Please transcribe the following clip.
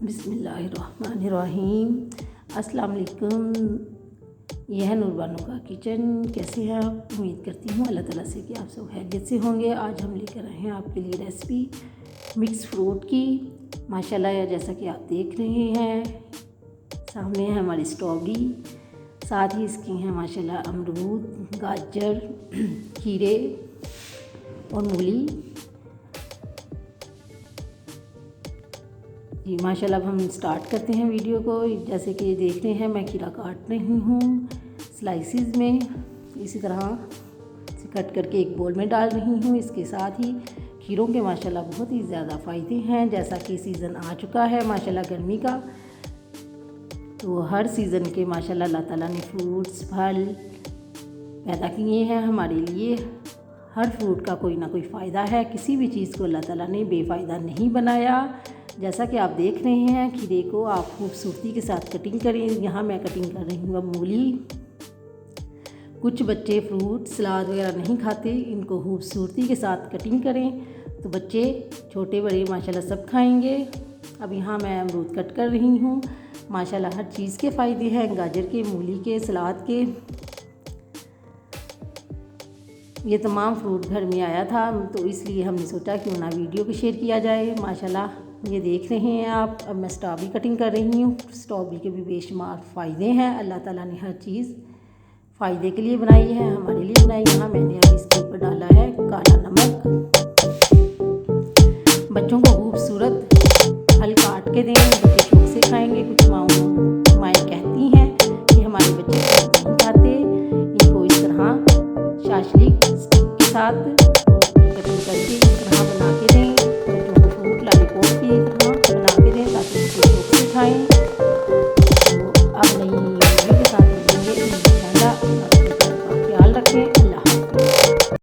बिस्मिल्लाहिर्रहमानिर्रहीम। अस्सलाम वालेकुम। यह है नूरबानो का किचन। कैसे हैं आप? उम्मीद करती हूँ अल्लाह ताला से कि आप सब खैरियत से होंगे। आज हम लेकर आए हैं आपके लिए रेसिपी मिक्स फ्रूट की। माशाल्लाह जैसा कि आप देख रहे हैं सामने है हमारी स्ट्रॉबेरी, साथ ही इसकी हैं माशाल्लाह अमरूद, गाजर, खीरे और मूली। जी माशाल्लाह अब हम स्टार्ट करते हैं वीडियो को। जैसे कि देख रहे हैं मैं खीरा काट रही हूँ स्लाइसिस में, इसी तरह से कट करके एक बोल में डाल रही हूँ। इसके साथ ही खीरों के माशाल्लाह बहुत ही ज़्यादा फ़ायदे हैं। जैसा कि सीज़न आ चुका है माशाल्लाह गर्मी का, तो हर सीज़न के माशाल्लाह अल्लाह ताला ने फ्रूट्स फल पैदा किए हैं हमारे लिए। हर फ्रूट का कोई ना कोई फ़ायदा है, किसी भी चीज़ को अल्लाह ताला ने बेफ़ायदा नहीं बनाया। जैसा कि आप देख रहे हैं खीरे को आप खूबसूरती के साथ कटिंग करें। यहाँ मैं कटिंग कर रही हूँ अब मूली। कुछ बच्चे फ्रूट सलाद वगैरह नहीं खाते, इनको खूबसूरती के साथ कटिंग करें तो बच्चे छोटे बड़े माशाल्लाह सब खाएंगे। अब यहाँ मैं अमरूद कट कर रही हूँ। माशाल्लाह हर चीज़ के फ़ायदे हैं, गाजर के, मूली के, सलाद के। ये तमाम फ्रूट घर में आया था तो इसलिए हमने सोचा क्यों ना वीडियो को शेयर किया जाए। माशाल्लाह ये देख रहे हैं आप। अब मैं स्ट्रॉबेरी कटिंग कर रही हूँ। स्ट्रॉबेरी के भी बेशुमार फ़ायदे हैं। अल्लाह ताला ने हर चीज़ फ़ायदे के लिए बनाई है, हमारे लिए बनाई। यहाँ मैंने अब इसके ऊपर डाला है काला नमक। बच्चों को खूबसूरत फल काट के दें, बच्चे शौक से खाएँगे। कुछ माएँ कहती हैं कि हमारे बच्चे फल नहीं खाते, इनको इस तरह शाशलिक के साथ कटिंग करके इस तरह बना के दें। बच्चों को फ्रूट लॉलीपॉप की तरह बना के दें ताकि बच्चे शौक से खाएँ।